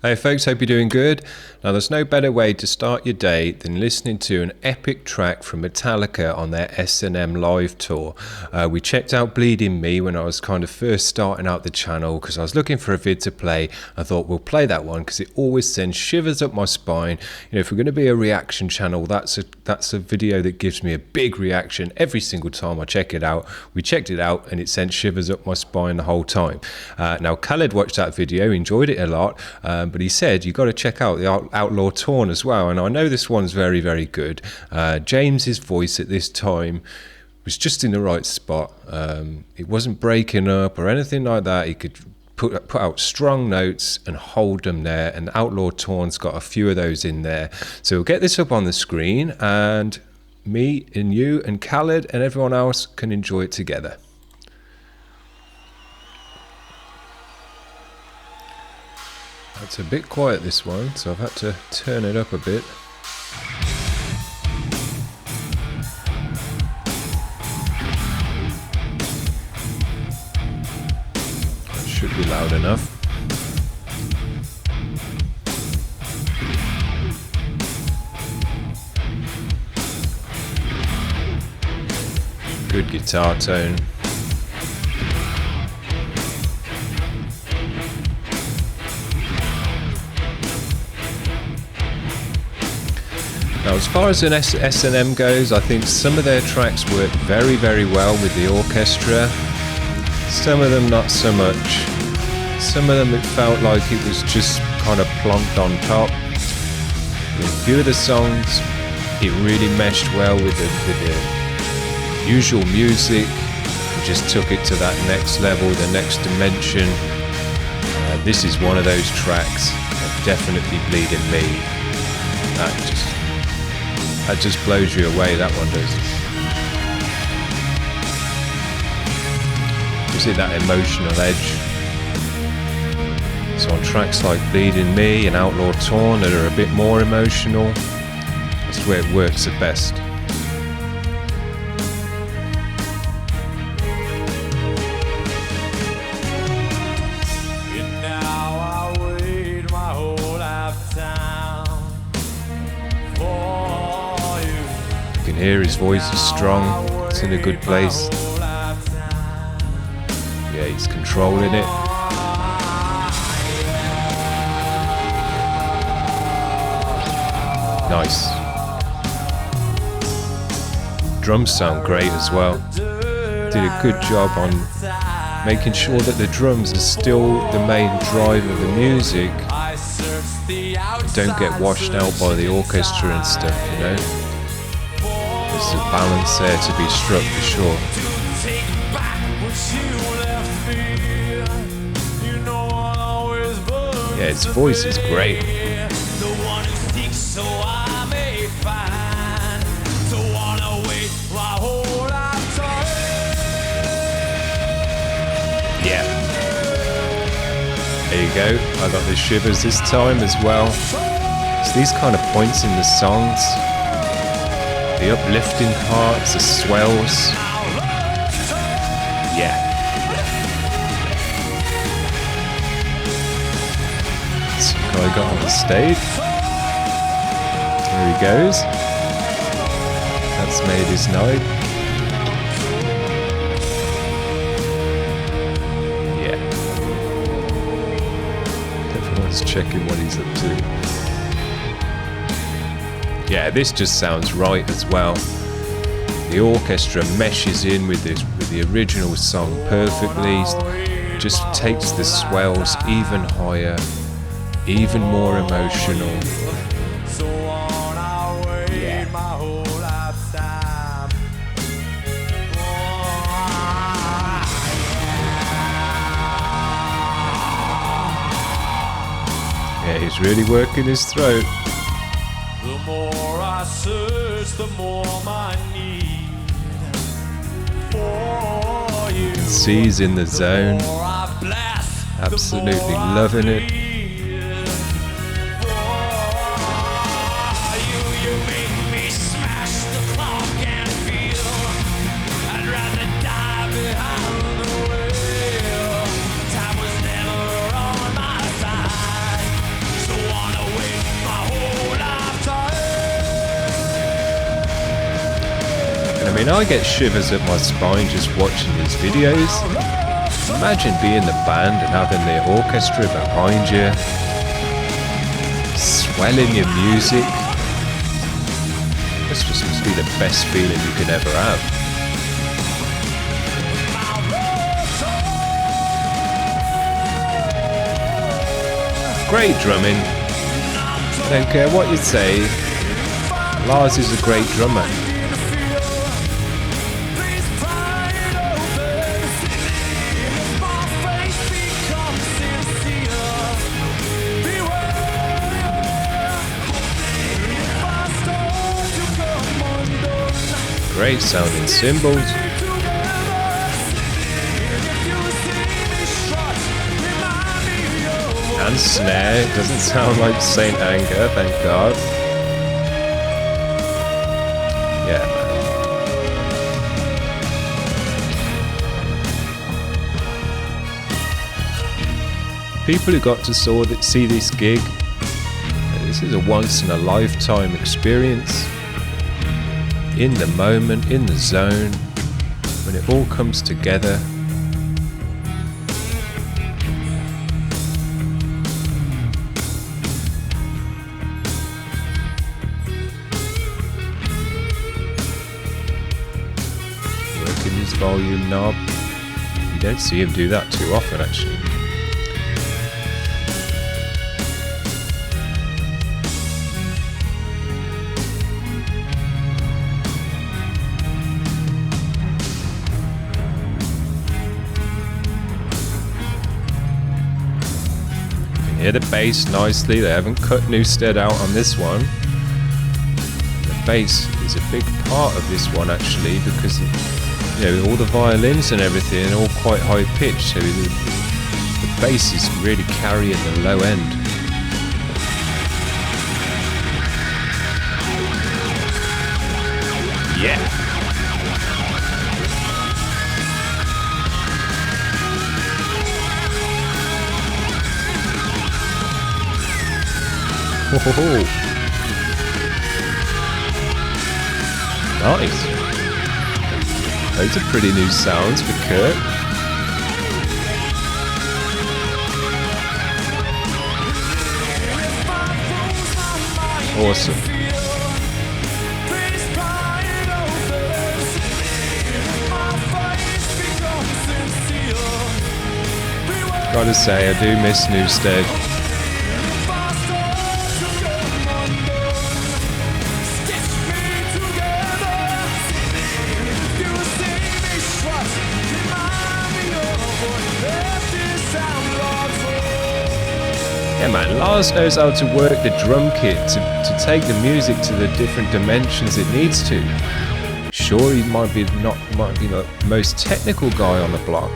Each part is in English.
Hey folks, hope you're doing good. Now there's no better way to start your day than listening to an epic track from Metallica on their S&M live tour. We checked out Bleeding Me when I was kind of first starting out the channel because I was looking for a vid to play. I thought we'll play that one because it always sends shivers up my spine. You know, if we're going to be a reaction channel, that's a video that gives me a big reaction every single time I check it out. We checked it out and it sent shivers up my spine the whole time. Now Khaled watched that video, enjoyed it a lot. But he said you got to check out the Outlaw Torn as well, and I know this one's very, very good. James's voice at this time was just in the right spot. It wasn't breaking up or anything like that. He could put out strong notes and hold them there, and Outlaw Torn's got a few of those in there. So we'll get this up on the screen, and me and you and Khaled and everyone else can enjoy it together. It's a bit quiet, this one, so I've had to turn it up a bit. That should be loud enough. Good guitar tone. Now, as far as an S&M goes, I think some of their tracks work very, very well with the orchestra. Some of them not so much. Some of them it felt like it was just kind of plonked on top. In a few of the songs, it really meshed well with the usual music. It just took it to that next level, the next dimension. This is one of those tracks, definitely Bleeding Me. That just blows you away, that one does. Gives it that emotional edge. So on tracks like Bleeding Me and Outlaw Torn that are a bit more emotional, that's where it works the best. You can hear his voice is strong, it's in a good place. Yeah, he's controlling it. Nice. Drums sound great as well. Did a good job on making sure that the drums are still the main drive of the music. Don't get washed out by the orchestra and stuff, you know. There's a balance there to be struck for sure. Yeah, his voice is great. Yeah. There you go. I got the shivers this time as well. It's these kind of points in the songs. The uplifting parts, the swells. Yeah. This guy got on the stage. There he goes. That's made his night. Yeah. Everyone's checking what he's up to. Yeah, this just sounds right as well. The orchestra meshes in with the original song perfectly. Just takes the swells even higher, even more emotional. Yeah. Yeah, he's really working his throat. The more I search, the more my need for you. See, he's in the zone. Absolutely loving it. mean, I get shivers up my spine just watching these videos. Imagine being the band and having the orchestra behind you, swelling your music. This just must be the best feeling you could ever have. Great drumming. Don't care what you say, Lars is a great drummer. Great sounding cymbals. And snare. It doesn't sound like Saint Anger, thank God. Yeah, man. People who got to see this gig, this is a once in a lifetime experience. In the moment, in the zone, when it all comes together. Working his volume knob. You don't see him do that too often, actually. Hear the bass nicely. They haven't cut Newstead out on this one. The bass is a big part of this one actually, because all the violins and everything are all quite high pitched, so the bass is really carrying the low end. Yeah. Oh, nice. Those are pretty new sounds for Kurt. Awesome. Gotta say, I do miss Newstead. Yeah, man, Lars knows how to work the drum kit to take the music to the different dimensions it needs to. Sure, he might be the most technical guy on the block,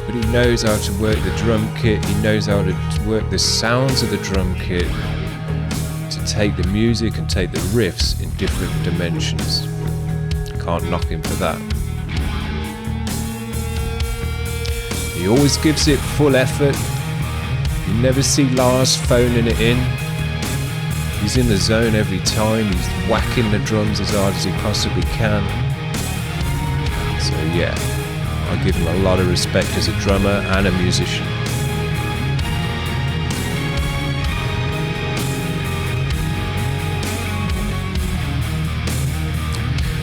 but he knows how to work the drum kit. He knows how to work the sounds of the drum kit to take the music and take the riffs in different dimensions. Can't knock him for that. He always gives it full effort. You never see Lars phoning it in. He's in the zone every time. He's whacking the drums as hard as he possibly can. So yeah, I give him a lot of respect as a drummer and a musician.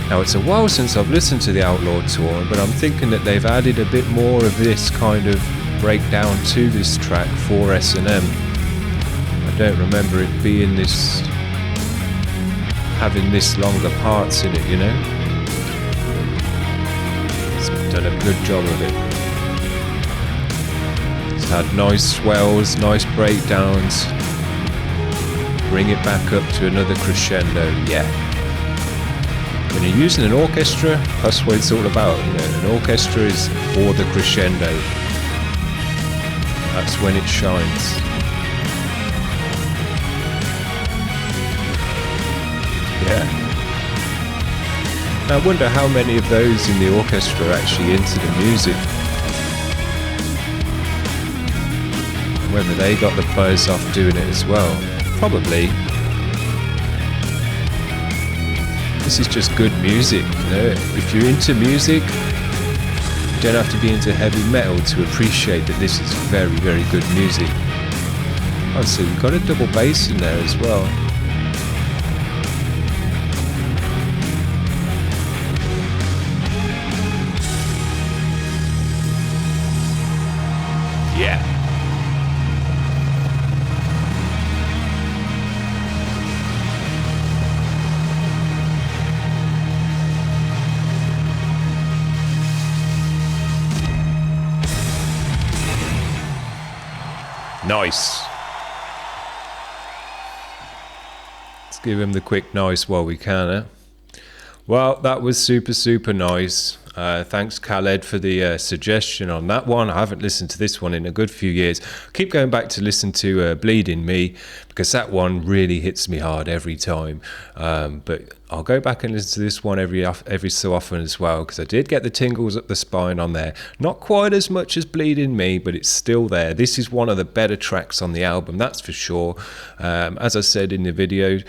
Now it's a while since I've listened to the Outlaw tour, but I'm thinking that they've added a bit more of this kind of breakdown to this track for S&M. I don't remember it being this, having this longer parts in it, It's done a good job of it. It's had nice swells, nice breakdowns, bring it back up to another crescendo, yeah. When you're using an orchestra, that's what it's all about, An orchestra is for the crescendo. That's when it shines. Yeah. Now I wonder how many of those in the orchestra are actually into the music. Whether they got the buzz off doing it as well. Probably. This is just good music, you know. If you're into music, you don't have to be into heavy metal to appreciate that this is very, very good music. Oh, so we've got a double bass in there as well. Yeah. Nice. Let's give him the quick nice while we can, eh? Well, that was super, super nice. Thanks, Khaled, for the suggestion on that one. I haven't listened to this one in a good few years. Keep going back to listen to Bleeding Me, because that one really hits me hard every time. But I'll go back and listen to this one every so often as well, because I did get the tingles up the spine on there. Not quite as much as Bleeding Me, but it's still there. This is one of the better tracks on the album, that's for sure. As I said in the video,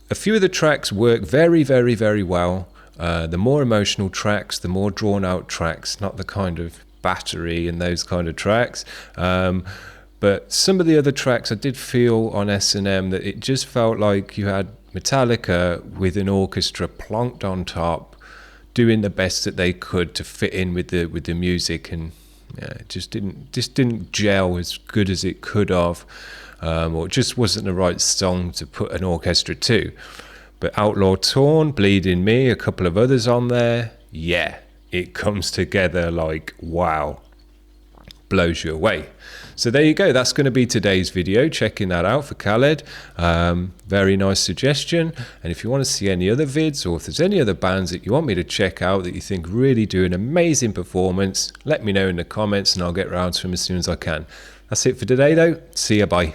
a few of the tracks work very, very, very well. The more emotional tracks, the more drawn out tracks, not the kind of battery and those kind of tracks. But some of the other tracks I did feel on S&M that it just felt like you had Metallica with an orchestra plonked on top, doing the best that they could to fit in with the music, and yeah, it just didn't gel as good as it could have, or it just wasn't the right song to put an orchestra to. But Outlaw Torn, Bleeding Me, a couple of others on there, yeah, it comes together like wow, blows you away. So there you go, that's going to be today's video, checking that out for Khaled. Very nice suggestion. And if you want to see any other vids, or if there's any other bands that you want me to check out that you think really do an amazing performance, let me know in the comments and I'll get around to them as soon as I can. That's it for today though, see ya, bye.